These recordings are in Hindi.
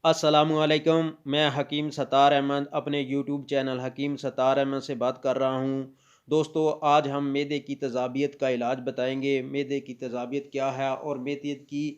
अस्सलामुअलैकुम। मैं हकीम सत्तार अहमद अपने यूट्यूब चैनल हकीम सत्तार अहमद से बात कर रहा हूँ। दोस्तों, आज हम मैदे की तेज़ाबियत का इलाज बताएंगे। मैदे की तेज़ाबियत क्या है और मैदे की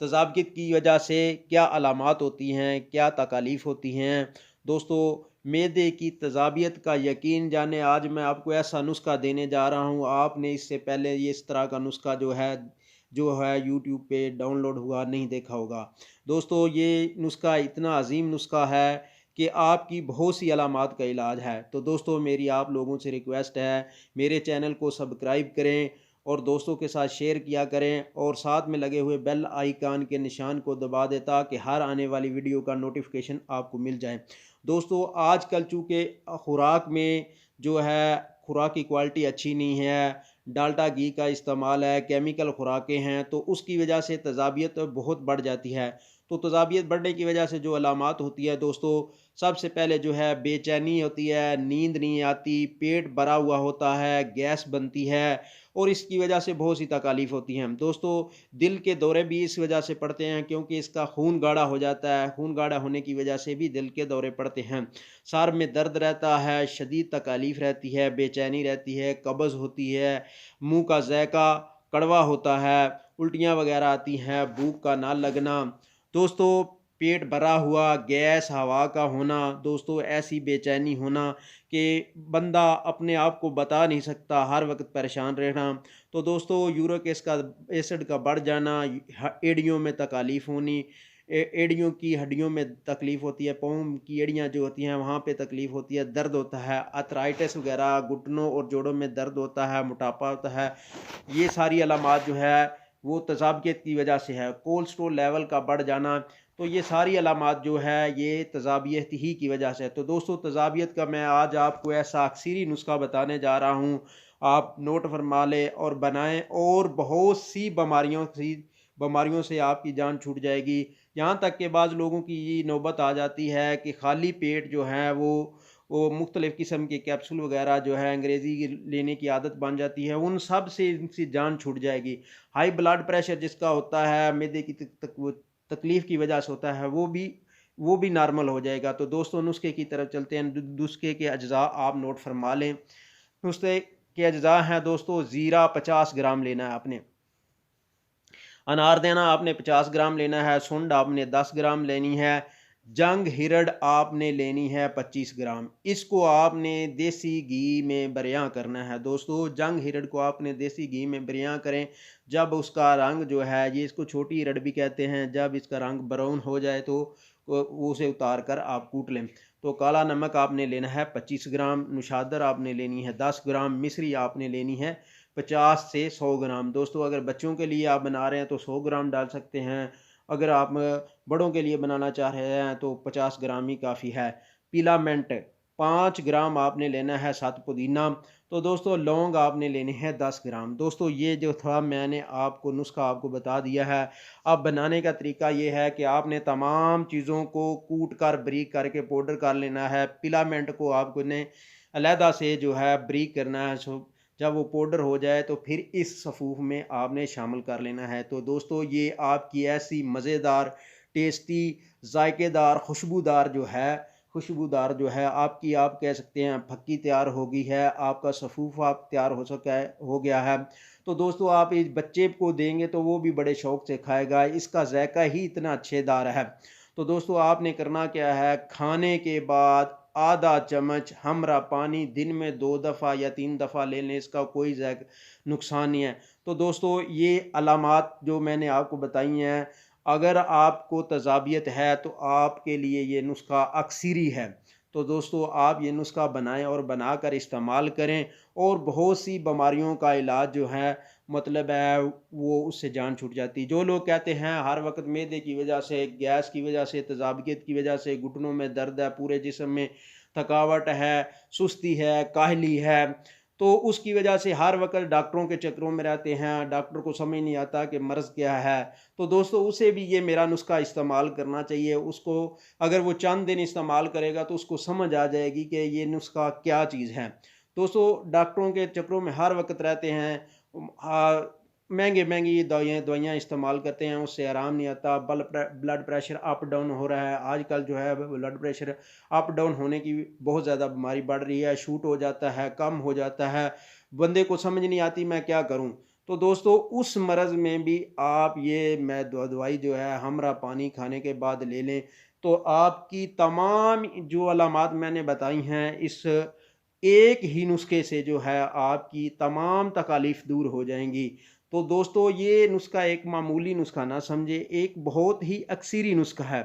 तेज़ाबियत की वजह से क्या अलामात होती हैं, क्या तकालीफ़ होती हैं। दोस्तों, मैदे की तेज़ाबियत का यकीन जाने आज मैं आपको ऐसा नुस्खा देने जा रहा हूँ, आपने इससे पहले ये इस तरह का नुस्खा जो है यूट्यूब पे डाउनलोड हुआ नहीं देखा होगा। दोस्तों, ये नुस्खा इतना अजीम नुस्खा है कि आपकी बहुत सी अलामात का इलाज है। तो दोस्तों, मेरी आप लोगों से रिक्वेस्ट है, मेरे चैनल को सब्सक्राइब करें और दोस्तों के साथ शेयर किया करें और साथ में लगे हुए बेल आइकन के निशान को दबा दें ताकि हर आने वाली वीडियो का नोटिफिकेशन आपको मिल जाए। दोस्तों, आजकल चूँकि खुराक में जो है खुराक की क्वालिटी अच्छी नहीं है, डाल्डा घी का इस्तेमाल है, केमिकल खुराकें हैं, तो उसकी वजह से तेज़ाबियत बहुत बढ़ जाती है। तो तेज़ाबियत बढ़ने की वजह से जो अलामात होती है दोस्तों, सबसे पहले जो है बेचैनी होती है, नींद नहीं आती, पेट भरा हुआ होता है, गैस बनती है और इसकी वजह से बहुत सी तकालीफ़ होती हैं। दोस्तों, दिल के दौरे भी इस वजह से पड़ते हैं क्योंकि इसका खून गाढ़ा हो जाता है, खून गाढ़ा होने की वजह से भी दिल के दौरे पड़ते हैं। सर में दर्द रहता है, शदीद तकालीफ़ रहती है, बेचैनी रहती है, कब्ज़ होती है, मुँह का ज़ायक़ा कड़वा होता है, उल्टियाँ वग़ैरह आती हैं, भूख का ना लगना। दोस्तों, पेट भरा हुआ, गैस, हवा का होना, दोस्तों ऐसी बेचैनी होना कि बंदा अपने आप को बता नहीं सकता, हर वक़्त परेशान रहना। तो दोस्तों, यूरिक एसिड का बढ़ जाना, एड़ियों में तकालीफ़ होनी, एड़ियों की हड्डियों में तकलीफ़ होती है, पाँव की एड़ियाँ जो होती हैं वहाँ पे तकलीफ़ होती है, दर्द होता है, आर्थराइटिस वग़ैरह, घुटनों और जोड़ों में दर्द होता है, मोटापा होता है। ये सारी अलामात जो है वो तेज़ाबियत की वजह से है। कोलेस्ट्रॉल लेवल का बढ़ जाना, तो ये सारी अलामात जो है ये तेज़ाबियत ही की वजह से है। तो दोस्तों, तेज़ाबियत का मैं आज आपको ऐसा अक्सरी नुस्खा बताने जा रहा हूँ, आप नोट फरमा लें और बनाएँ और बहुत सी बीमारियों से आपकी जान छूट जाएगी। यहाँ तक कि बाज़ लोगों की ये नौबत आ जाती है कि खाली पेट जो है वो मुख्तलिफ़ किस्म के कैप्सूल वग़ैरह जो है अंग्रेज़ी की लेने की आदत बन जाती है, उन सब से इनकी जान छूट जाएगी। हाई ब्लड प्रेशर जिसका होता है, मैदे की वो तकलीफ़ की वजह से होता है, वो भी नॉर्मल हो जाएगा। तो दोस्तों, नुस्खे की तरफ चलते हैं। नुस्खे के अज्ज़ा आप नोट फरमा लें। नुस्खे के अज्ज़ा हैं दोस्तों, ज़ीरा 50 ग्राम लेना है आपने, अनारदाना आपने 50 ग्राम लेना है, सुंड आपने 10 ग्राम लेनी है, जंग हिरड़ आपने लेनी है 25 ग्राम। इसको आपने देसी घी में बरियां करना है। दोस्तों, जंग हिरड़ को आपने देसी घी में बरियां करें। जब उसका रंग जो है, ये इसको छोटी हिरड़ भी कहते हैं, जब इसका रंग ब्राउन हो जाए तो वो उसे उतार कर आप कूट लें। तो काला नमक आपने लेना है 25 ग्राम, नुशादर आपने लेनी है 10 ग्राम, मिश्री आपने लेनी है 50 से 100 ग्राम। दोस्तों, अगर बच्चों के लिए आप बना रहे हैं तो 100 ग्राम डाल सकते हैं। अगर आप बड़ों के लिए बनाना चाह रहे हैं तो 50 ग्राम ही काफ़ी है। पीला मिंट 5 ग्राम आपने लेना है, साथ पुदीना। तो दोस्तों, लौंग आपने लेने हैं 10 ग्राम। दोस्तों, ये जो था मैंने आपको नुस्खा आपको बता दिया है। अब बनाने का तरीका ये है कि आपने तमाम चीज़ों को कूट कर बारीक करके पाउडर कर लेना है। पीला मिंट को आपको ने अलहदा से जो है बारीक करना है। जब वो पाउडर हो जाए तो फिर इस सफ़ूफ में आपने शामिल कर लेना है। तो दोस्तों, ये आपकी ऐसी मज़ेदार, टेस्टी, जायकेदार, खुशबूदार जो है आपकी, आप कह सकते हैं फक्की तैयार हो गई है, आपका सफ़ूफ आप तैयार हो गया है। तो दोस्तों, आप इस बच्चे को देंगे तो वो भी बड़े शौक़ से खाएगा, इसका ज़ायका ही इतना अच्छेदार है। तो दोस्तों, आपने करना क्या है, खाने के बाद आधा चम्मच हमरा पानी दिन में 2 दफ़ा या 3 दफ़ा ले लें, इसका कोई नुकसान नहीं है। तो दोस्तों, ये अलामात जो मैंने आपको बताई हैं, अगर आपको तेज़ाबियत है तो आपके लिए ये नुस्खा अक्सरी है। तो दोस्तों, आप ये नुस्खा बनाएँ और बनाकर इस्तेमाल करें और बहुत सी बीमारियों का इलाज जो है मतलब है वो उससे जान छूट जाती है। जो लोग कहते हैं हर वक़्त मैदे की वजह से, गैस की वजह से, तेज़ाबियत की वजह से घुटनों में दर्द है, पूरे जिस्म में थकावट है, सुस्ती है, काहली है, तो उसकी वजह से हर वक़्त डॉक्टरों के चक्करों में रहते हैं, डॉक्टर को समझ नहीं आता कि मर्ज़ क्या है। तो दोस्तों, उसे भी ये मेरा नुस्खा इस्तेमाल करना चाहिए। उसको अगर वो चंद दिन इस्तेमाल करेगा तो उसको समझ आ जाएगी कि ये नुस्खा क्या चीज़ है। दोस्तों, डॉक्टरों के चक्करों में हर वक़्त रहते हैं। महंगी महंगी दवाइयाँ इस्तेमाल करते हैं, उससे आराम नहीं आता। ब्लड प्रेशर अप डाउन हो रहा है आजकल जो है। ब्लड प्रेशर अप डाउन होने की बहुत ज़्यादा बीमारी बढ़ रही है, शूट हो जाता है, कम हो जाता है, बंदे को समझ नहीं आती मैं क्या करूं। तो दोस्तों उस मर्ज़ में भी आप ये मैं दवाई जो है हमरा पानी खाने के बाद ले लें, तो आपकी तमाम जो अलामात मैंने बताई हैं, इस एक ही नुस्खे से जो है आपकी तमाम तकालीफ दूर हो जाएंगी। तो दोस्तों ये नुस्खा एक मामूली नुस्खा ना समझे, एक बहुत ही अक्सरी नुस्खा है।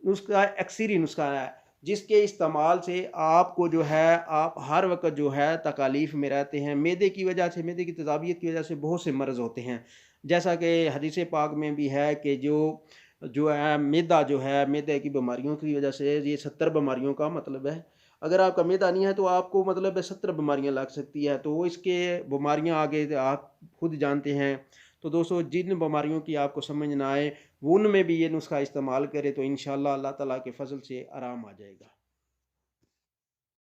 नुस्खा अक्सरी नुस्खा है जिसके इस्तेमाल से आपको जो है आप हर वक्त जो है तकालीफ में रहते हैं। मैदे की वजह से, मैदे की तजाबियत की वजह से बहुत से मर्ज़ होते हैं। जैसा कि हदीस पाक में भी है कि जो जो है मैदा जो है, मैदे की बीमारियों की वजह से ये 70 बीमारियों का मतलब है। अगर आपका मैदा नहीं है तो आपको मतलब 70 बीमारियाँ लग सकती है। तो इसके बीमारियाँ आगे आप खुद जानते हैं। तो दोस्तों जिन बीमारियों की आपको समझ ना आए, उनमें भी ये नुस्खा इस्तेमाल करें तो इंशाअल्लाह अल्लाह ताला के फ़ज़ल से आराम आ जाएगा।